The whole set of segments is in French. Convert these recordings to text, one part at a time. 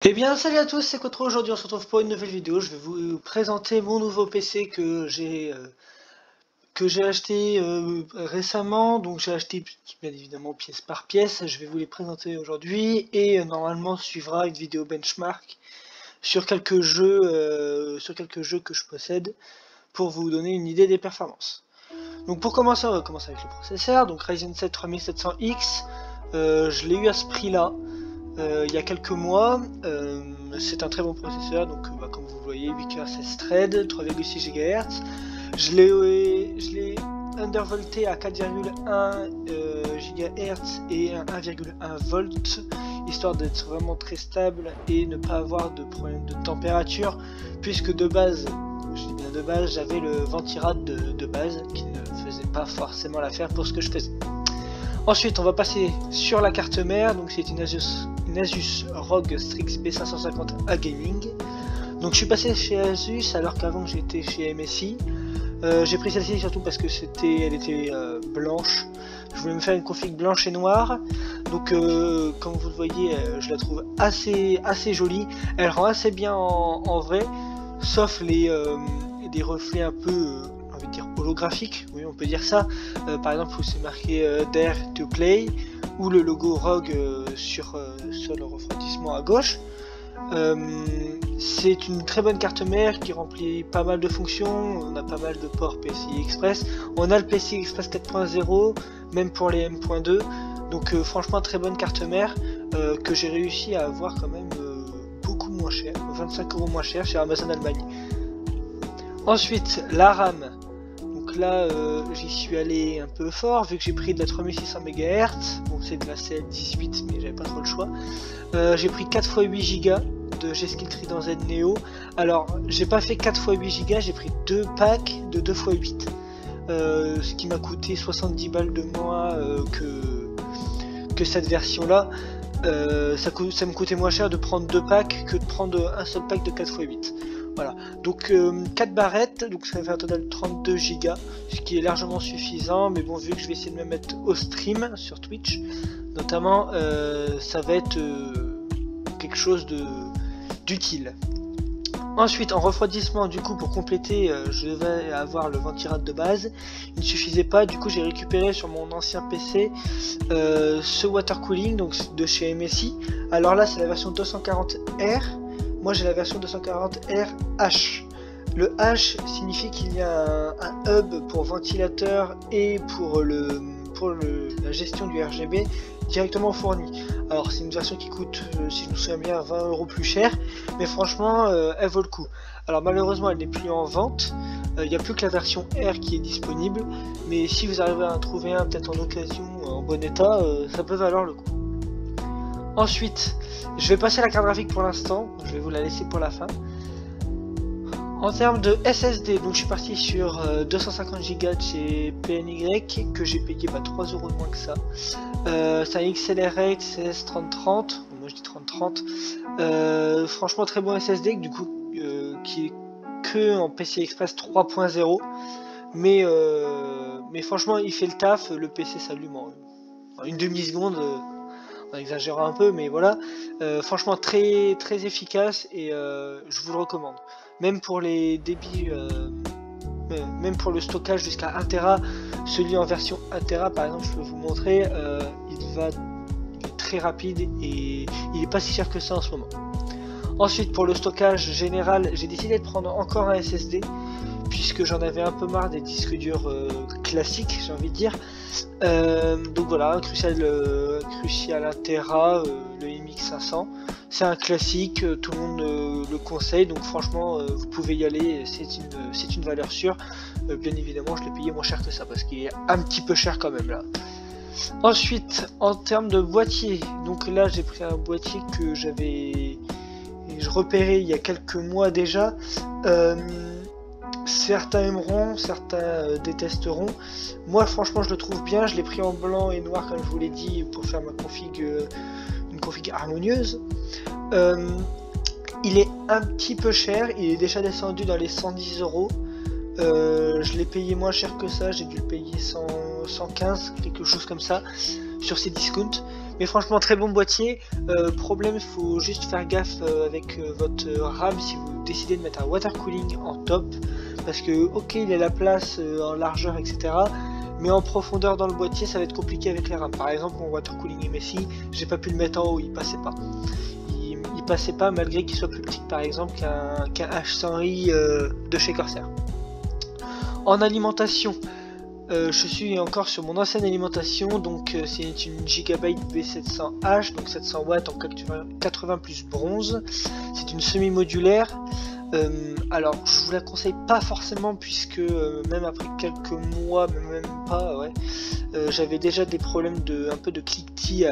Eh bien salut à tous, c'est Cotro. Aujourd'hui on se retrouve pour une nouvelle vidéo. Je vais vous présenter mon nouveau PC que j'ai acheté récemment. Donc j'ai acheté bien évidemment pièce par pièce. Je vais vous les présenter aujourd'hui et normalement suivra une vidéo benchmark sur quelques jeux que je possède pour vous donner une idée des performances. Donc pour commencer, on va commencer avec le processeur. Donc Ryzen 7 3700X, je l'ai eu à ce prix-là. Il y a quelques mois. C'est un très bon processeur, donc comme vous le voyez, 8 coeurs 16 threads, 3,6 GHz. Je l'ai undervolté à 4,1 GHz et 1,1 volts, histoire d'être vraiment très stable et ne pas avoir de problème de température, puisque de base, je dis bien de base, j'avais le ventirad de base qui ne faisait pas forcément l'affaire pour ce que je faisais. Ensuite, on va passer sur la carte mère. Donc c'est une Asus ROG Strix B550A Gaming. Donc je suis passé chez Asus alors qu'avant j'étais chez MSI. J'ai pris celle-ci surtout parce que elle était blanche. Je voulais me faire une config blanche et noire. Donc comme vous le voyez, je la trouve assez jolie. Elle rend assez bien en vrai, sauf des reflets un peu holographique, oui on peut dire ça, par exemple où c'est marqué Dare to Play ou le logo ROG sur le refroidissement à gauche. C'est une très bonne carte mère qui remplit pas mal de fonctions. On a pas mal de ports PCI Express, on a le PCI Express 4.0 même pour les M.2, donc franchement très bonne carte mère que j'ai réussi à avoir quand même beaucoup moins cher, 25 € moins cher chez Amazon Allemagne. Ensuite la RAM. Donc là j'y suis allé un peu fort vu que j'ai pris de la 3600 MHz, bon c'est de la CL18 mais j'avais pas trop le choix. J'ai pris 4x8 Go de G-Skill Trident Z Neo. Alors j'ai pas fait 4x8 Go, j'ai pris 2 packs de 2x8, ce qui m'a coûté 70 balles de moins que cette version là. Ça me coûtait moins cher de prendre 2 packs que de prendre un seul pack de 4x8. Voilà, donc 4 barrettes, donc ça fait un total de 32 Go, ce qui est largement suffisant, mais bon, vu que je vais essayer de me mettre au stream sur Twitch, notamment, ça va être quelque chose d'utile. Ensuite, en refroidissement, du coup, pour compléter, je vais avoir le ventirad de base. Il ne suffisait pas, du coup, j'ai récupéré sur mon ancien PC ce water cooling, donc de chez MSI. Alors là, c'est la version 240R. Moi j'ai la version 240RH. Le H signifie qu'il y a un hub pour ventilateur et pour la gestion du RGB directement fourni. Alors c'est une version qui coûte, si je me souviens bien, 20 € plus cher, mais franchement elle vaut le coup. Alors malheureusement elle n'est plus en vente, il n'y a plus que la version R qui est disponible, mais si vous arrivez à en trouver un peut-être en occasion, en bon état, ça peut valoir le coup. Ensuite, je vais passer à la carte graphique pour l'instant, je vais vous la laisser pour la fin. En termes de SSD, donc je suis parti sur 250 Go chez PNY que j'ai payé 3 € de moins que ça. C'est un XLR8 CS3030, moi je dis 3030. Franchement très bon SSD du coup qui est que en PCI Express 3.0, mais franchement il fait le taf, le PC s'allume en une demi-seconde. On exagère un peu, mais voilà, franchement très efficace et je vous le recommande. Même pour les débits, même pour le stockage jusqu'à 1 Tera, celui en version 1 Tera par exemple, je peux vous montrer, il est très rapide et il est pas si cher que ça en ce moment. Ensuite, pour le stockage général, j'ai décidé de prendre encore un SSD puisque j'en avais un peu marre des disques durs classiques, j'ai envie de dire. Donc voilà, un Crucial 1 Tera, le MX500, c'est un classique, tout le monde le conseille, donc franchement vous pouvez y aller, c'est une valeur sûre. Bien évidemment je l'ai payé moins cher que ça parce qu'il est un petit peu cher quand même là. Ensuite, en termes de boîtier, donc là j'ai pris un boîtier que je repérais il y a quelques mois déjà. Certains aimeront, certains détesteront. Moi franchement je le trouve bien, je l'ai pris en blanc et noir comme je vous l'ai dit pour faire ma config, une config harmonieuse. Il est un petit peu cher, il est déjà descendu dans les 110 €. Je l'ai payé moins cher que ça, j'ai dû le payer 115, quelque chose comme ça, sur ces discounts. Mais franchement très bon boîtier. Problème, il faut juste faire gaffe avec votre RAM si vous décidez de mettre un water cooling en top, parce que ok il y a la place en largeur etc, mais en profondeur dans le boîtier ça va être compliqué avec les RAM. Par exemple mon water cooling MSI, j'ai pas pu le mettre en haut, il passait pas. Il passait pas malgré qu'il soit plus petit par exemple qu'un H100i de chez Corsair. En alimentation, je suis encore sur mon ancienne alimentation, donc c'est une Gigabyte B700H, donc 700 watts en 80 plus bronze. C'est une semi-modulaire. Alors je vous la conseille pas forcément puisque même après quelques mois, même pas, ouais, j'avais déjà des problèmes un peu de cliquetis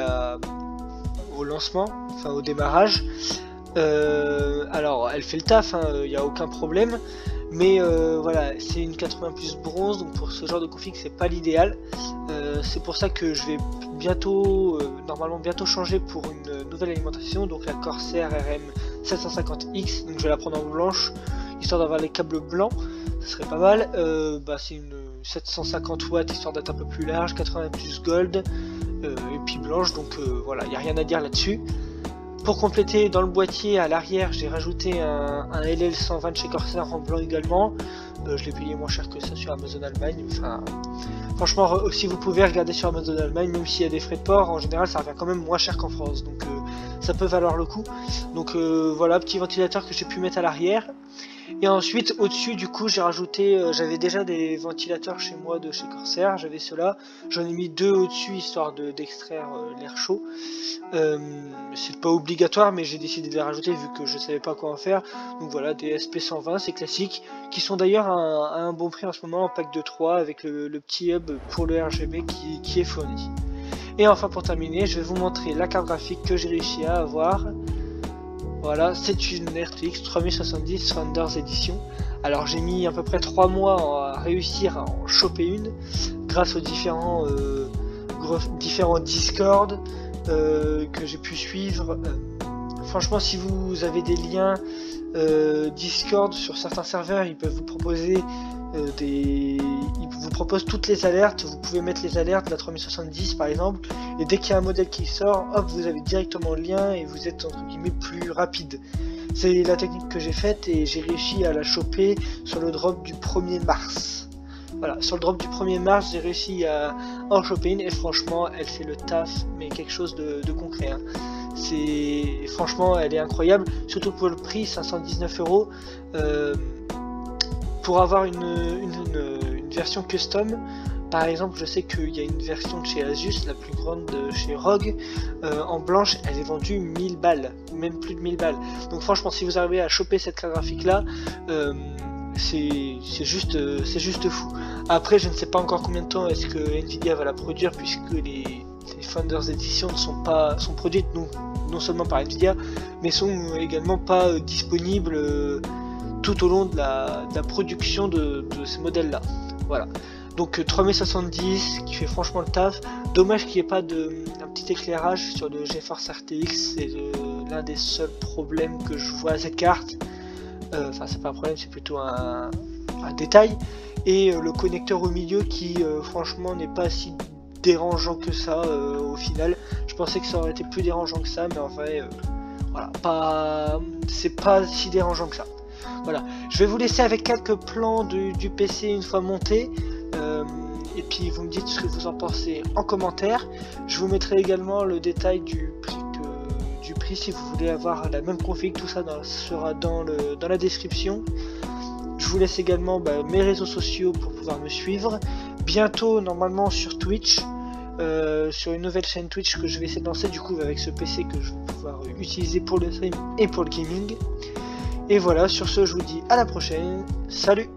au lancement, enfin au démarrage. Alors elle fait le taf, il n'y a aucun problème. Mais voilà, c'est une 80 plus bronze, donc pour ce genre de config c'est pas l'idéal. C'est pour ça que je vais bientôt, normalement bientôt changer pour une nouvelle alimentation, donc la Corsair RM 750X, donc je vais la prendre en blanche, histoire d'avoir les câbles blancs, ça serait pas mal. C'est une 750 watts, histoire d'être un peu plus large, 80 plus gold, et puis blanche, donc voilà, il n'y a rien à dire là-dessus. Pour compléter, dans le boîtier à l'arrière, j'ai rajouté un LL120 chez Corsair en blanc également. Je l'ai payé moins cher que ça sur Amazon Allemagne. Enfin, franchement, si vous pouvez regarder sur Amazon Allemagne, même s'il y a des frais de port, en général ça revient quand même moins cher qu'en France. Donc ça peut valoir le coup. Donc voilà, petit ventilateur que j'ai pu mettre à l'arrière. Et ensuite au-dessus du coup j'ai rajouté, j'avais déjà des ventilateurs chez moi de chez Corsair, j'avais ceux-là, j'en ai mis deux au-dessus histoire d'extraire l'air chaud. C'est pas obligatoire mais j'ai décidé de les rajouter vu que je savais pas quoi en faire. Donc voilà, des SP120, c'est classique, qui sont d'ailleurs à un bon prix en ce moment en pack de 3 avec le petit hub pour le RGB qui est fourni. Et enfin pour terminer, je vais vous montrer la carte graphique que j'ai réussi à avoir. Voilà, c'est une RTX 3070 Founders Edition. Alors j'ai mis à peu près 3 mois à réussir à en choper une grâce aux différents Discord que j'ai pu suivre. Franchement, si vous avez des liens Discord sur certains serveurs, ils peuvent vous proposer ils vous proposent toutes les alertes. Vous pouvez mettre les alertes de la 3070 par exemple, et dès qu'il y a un modèle qui sort, hop, vous avez directement le lien et vous êtes entre guillemets plus rapide. C'est la technique que j'ai faite et j'ai réussi à la choper sur le drop du 1er mars. Voilà, sur le drop du 1er mars, j'ai réussi à en choper une et franchement, elle fait le taf, mais quelque chose de concret. Franchement, elle est incroyable, surtout pour le prix, 519 €. Pour avoir une version custom, par exemple, je sais qu'il y a une version de chez Asus, la plus grande de chez ROG, en blanche, elle est vendue 1000 balles, même plus de 1000 balles. Donc franchement, si vous arrivez à choper cette carte graphique là, c'est juste fou. Après, je ne sais pas encore combien de temps est-ce que Nvidia va la produire, puisque les Founders Edition sont produites non seulement par Nvidia, mais sont également pas disponibles tout au long de la production de ces modèles là. Voilà, donc 3070 qui fait franchement le taf. Dommage qu'il n'y ait pas un petit éclairage sur le GeForce RTX, c'est l'un des seuls problèmes que je vois à cette carte. Enfin c'est pas un problème, c'est plutôt un détail. Et le connecteur au milieu qui franchement n'est pas si dérangeant que ça au final. Je pensais que ça aurait été plus dérangeant que ça, mais en vrai voilà, c'est pas si dérangeant que ça. Voilà, je vais vous laisser avec quelques plans du PC une fois monté, et puis vous me dites ce que vous en pensez en commentaire. Je vous mettrai également le détail du prix si vous voulez avoir la même config, tout ça sera dans la description. Je vous laisse également mes réseaux sociaux pour pouvoir me suivre. Bientôt normalement sur Twitch, sur une nouvelle chaîne Twitch que je vais essayer de lancer du coup avec ce PC que je vais pouvoir utiliser pour le stream et pour le gaming. Et voilà, sur ce, je vous dis à la prochaine. Salut!